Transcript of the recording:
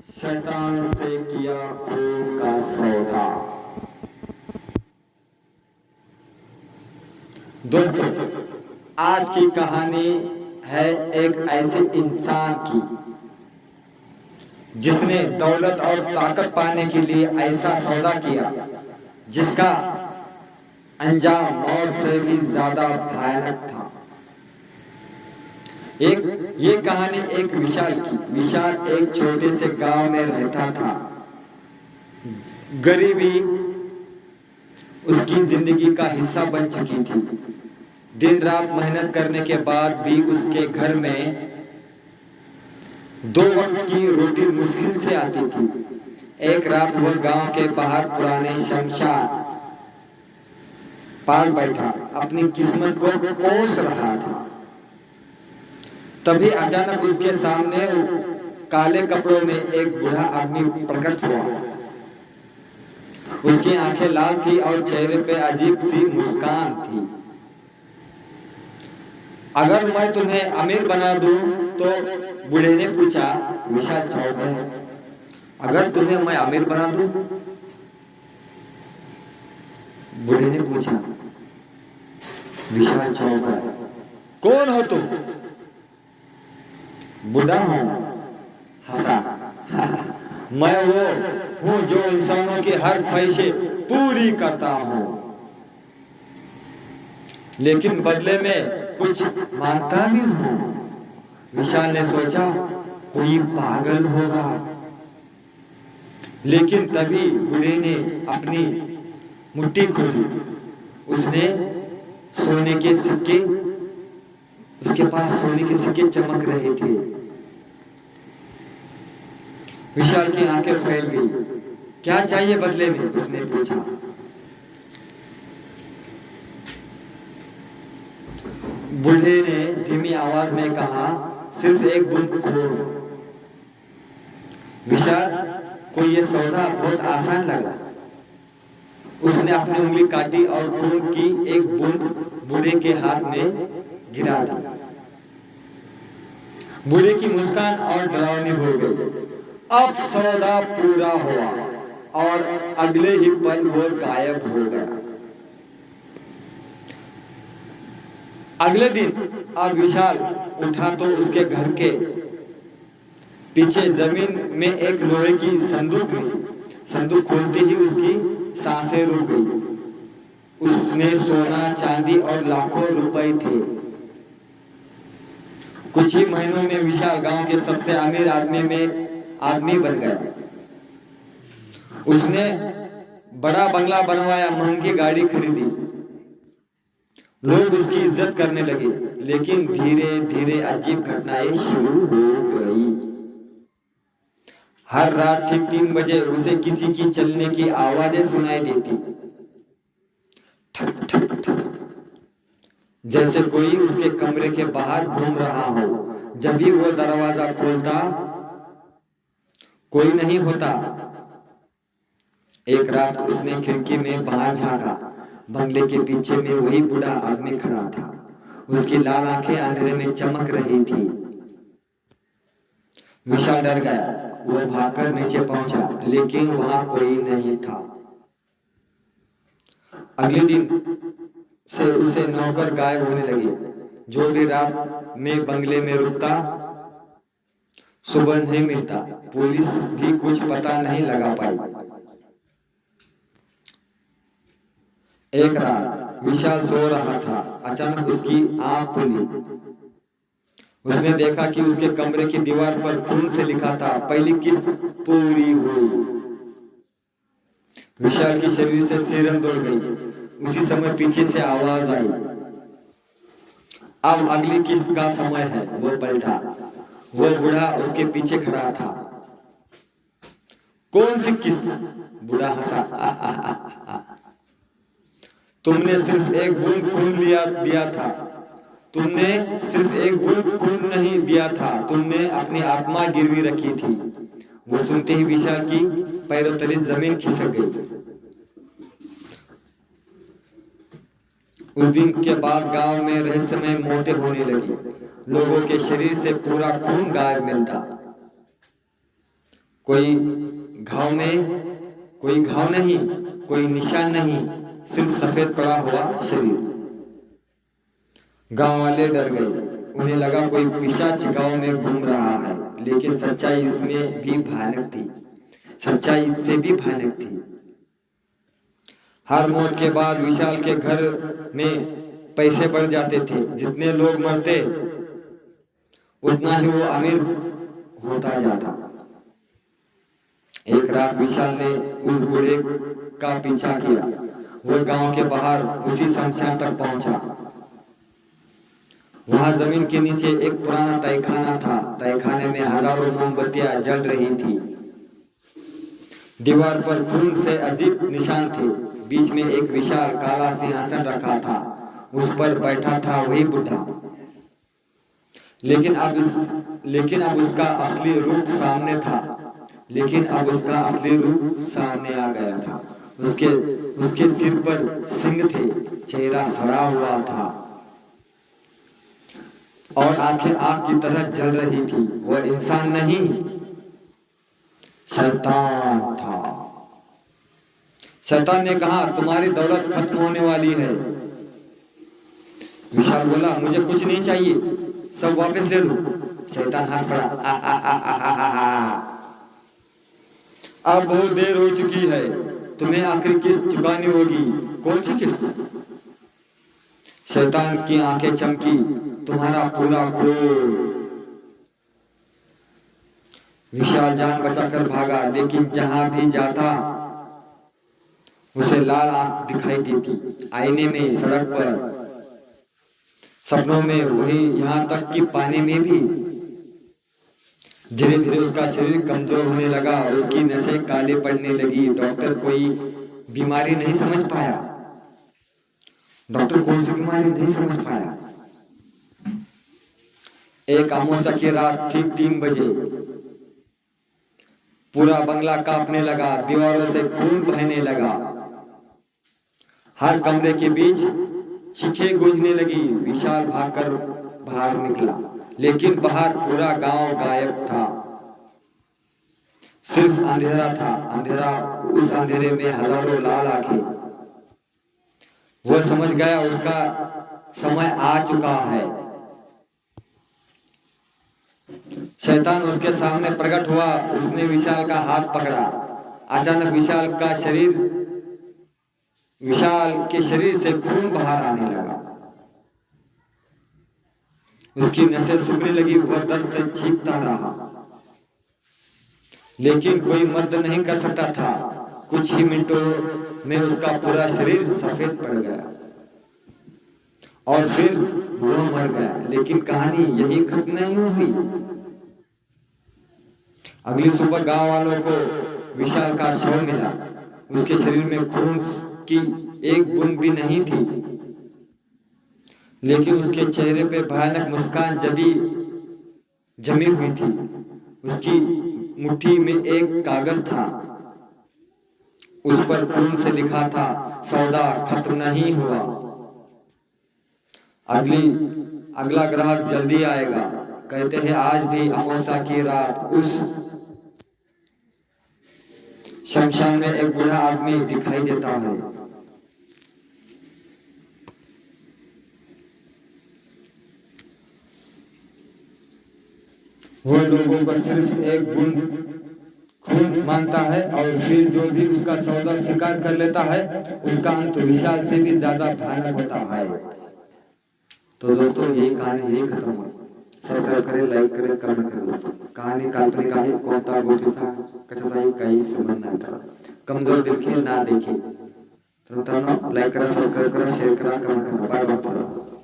शैतान से किया खून का सौदा। दोस्तों, आज की कहानी है एक ऐसे इंसान की जिसने दौलत और ताकत पाने के लिए ऐसा सौदा किया जिसका अंजाम मौत से भी ज्यादा भयानक था। ये कहानी एक विशाल की। विशाल एक छोटे से गांव में रहता था। गरीबी उसकी जिंदगी का हिस्सा बन चुकी थी। दिन रात मेहनत करने के बाद भी उसके घर में 2 वक्त की रोटी मुश्किल से आती थी। एक रात वह गांव के बाहर पुराने शमशान पास बैठा अपनी किस्मत को कोस रहा था। तभी अचानक उसके सामने काले कपड़ों में एक बूढ़ा आदमी प्रकट हुआ। उसकी आंखें लाल थी और चेहरे पे अजीब सी मुस्कान थी। अगर मैं तुम्हें अमीर बना दूं, तो बूढ़े ने पूछा। विशाल चौंक गया। अगर तुम्हें मैं अमीर बना दूं? बूढ़े ने पूछा। विशाल चौंक गया। कौन हो तुम? बूढ़ा हूं, हंसा। मैं वो हूं जो इंसानों की हर ख्वाहिशें पूरी करता हूं, लेकिन बदले में कुछ मांगता भी हूं। विशाल ने सोचा कोई पागल होगा, लेकिन तभी बूढ़े ने अपनी मुट्ठी खोली। उसने सोने के सिक्के, उसके पास सोने के सिक्के चमक रहे थे। विशाल की आंखें फैल गई। क्या चाहिए बदले में? उसने पूछा। बूढ़े ने धीमी आवाज में कहा, सिर्फ एक बूंद खून। विशाल को यह सौदा बहुत आसान लगा। उसने अपनी उंगली काटी और खून की एक बूंद बूढ़े के हाथ में गिरा दी। बूढ़े की मुस्कान और डरावनी हो गई। अब सौदा पूरा हुआ और अगले ही पल वो गायब हो गया। अगले दिन अब विशाल उठा तो उसके घर के पीछे जमीन में एक लोहे की संदूक मिली। संदूक खोलते ही उसकी सांसें रुक गई। उसमें सोना, चांदी और लाखों रुपए थे। कुछ ही महीनों में विशाल गांव के सबसे अमीर आदमी बन गया। उसने बड़ा बंगला बनवाया, महंगी गाड़ी खरीदी। लोग उसकी इज्जत करने लगे, लेकिन धीरे धीरे अजीब घटनाएं शुरू हो गई। हर रात ठीक 3 बजे उसे किसी की चलने की आवाजें सुनाई देती। ठक ठक ठक, जैसे कोई उसके कमरे के बाहर घूम रहा हो। जब भी वो दरवाजा खोलता, कोई नहीं होता। एक रात उसने खिड़की में बाहर झांका। बंगले के पीछे में वही बूढ़ा आदमी खड़ा था। उसकी लाल आंखें अंधेरे में चमक रही थी। विशाल डर गया। वो भागकर नीचे पहुंचा, लेकिन वहां कोई नहीं था। अगले दिन से उसे नौकर गायब होने लगे। जो भी रात में बंगले में रुकता, सुबह नहीं मिलता। पुलिस भी कुछ पता नहीं लगा पाई। एक रात विशाल सो रहा था। अचानक उसकी आंख खुली। उसने देखा कि उसके कमरे की दीवार पर खून से लिखा था, पहली किस्त पूरी हुई। विशाल की शरीर से सिरन दौड़ गई। उसी समय पीछे से आवाज आई, अब अगली किस्त का समय है। वो पलटा। वो बूढ़ा उसके पीछे खड़ा था। कौन सी किस्त? बूढ़ा हंसा। तुमने सिर्फ एक बूंद खून दिया था। तुमने सिर्फ एक बूंद खून नहीं दिया था, तुमने अपनी आत्मा गिरवी रखी थी। वो सुनते ही विशाल की पैरों तले जमीन खिसक गई। उस दिन के बाद गांव में रहस्यमय मौतें होने लगी। लोगों के शरीर से पूरा खून गायब मिलता। कोई घाव नहीं, कोई निशान नहीं, सिर्फ सफेद पड़ा हुआ शरीर। गांव वाले डर गए, उन्हें लगा कोई पिशाच गांव में घूम रहा है, लेकिन सच्चाई इसमें भी भयानक थी, सच्चाई इससे भी भयानक थी। हर मौत के बाद विशाल के घर में पैसे बढ़ जाते थे, जितने लोग मरते उतना ही वो अमीर होता जाता। एक रात विशाल ने उस बूढ़े का पीछा किया, वो गांव के बाहर उसी शमशान तक पहुंचा। वहां जमीन के नीचे एक पुराना तहखाना था, तहखाने में हजारों मोमबत्तियां जल रही थी, दीवार पर खून से अजीब निशान थे, बीच में एक विशाल काला सिंहासन रखा था, उस पर बैठा था वही बुढ़ा। लेकिन अब उसका असली रूप सामने था, सामने आ गया था। उसके सिर पर सिंग थे, चेहरा सड़ा हुआ था और आंखें आग की तरह जल रही थी। वह इंसान नहीं, शैतान था। शैतान ने कहा, तुम्हारी दौलत खत्म होने वाली है। विशाल बोला, मुझे कुछ नहीं चाहिए, सब वापस ले लो। शैतान हंस पड़ा, अब बहुत देर हो चुकी है, तुम्हें आखिरी किस्त चुकानी होगी। कौन सी किस्त? शैतान की आंखें चमकी, तुम्हारा पूरा क्रोध। विशाल जान बचाकर भागा, लेकिन जहां भी जाता उसे लाल आंख दिखाई देती, आईने में, सड़क पर, सपनों में, वही यहां तक कि पानी में भी। धीरे धीरे उसका शरीर कमजोर होने लगा, उसकी नसें काले पड़ने लगी। डॉक्टर कोई बीमारी नहीं समझ पाया, डॉक्टर कौन सी बीमारी नहीं समझ पाया। एक अमावस्या की रात ठीक 3 बजे पूरा बंगला कांपने लगा, दीवारों से खून बहने लगा, हर कमरे के बीच चीखें गूंजने लगी। विशाल भागकर बाहर निकला, लेकिन बाहर पूरा गांव गायब था, सिर्फ अंधेरा था, अंधेरा। उस अंधेरे में हजारों लाल आंखें। वह समझ गया उसका समय आ चुका है। शैतान उसके सामने प्रकट हुआ, उसने विशाल का हाथ पकड़ा। अचानक विशाल के शरीर से खून बाहर आने लगा, उसकी नसें सूखने लगी, वह दर्द से चीखता रहा, लेकिन कोई मदद नहीं कर सकता था। कुछ ही मिनटों में उसका पूरा शरीर सफेद पड़ गया और फिर वह मर गया। लेकिन कहानी यही खत्म नहीं हुई। अगली सुबह गांव वालों को विशाल का शव मिला, उसके शरीर में खून की एक बूंद भी नहीं थी, लेकिन उसके चेहरे पे भयानक मुस्कान जमी हुई थी। उसकी मुट्ठी में एक कागज था, उस पर खून से लिखा था, सौदा खत्म नहीं हुआ, अगला ग्राहक जल्दी आएगा। कहते हैं आज भी अमावस्या की रात उस शमशान में एक बूढ़ा आदमी दिखाई देता है। वो लोगों को सिर्फ एक बूंद खून मांगता है और फिर जो भी उसका सौदा स्वीकार कर लेता है उसका अंत विशाल से भी ज्यादा भयानक होता है। तो दोस्तों यही कहानी यही खत्म हुई। सब्सक्राइब करें, लाइक करें, कमेंट करें दोस्तों। कहानी काल्पनिक आहे, कोणता गोष्टीचा कशाचाही काही संबंध नाही। तर कमजोर देखे ना देखे, तर मित्रांनो लाईक करा, सबस्क्राइब करा, शेअर करा, कमेंट करा। Bye bye.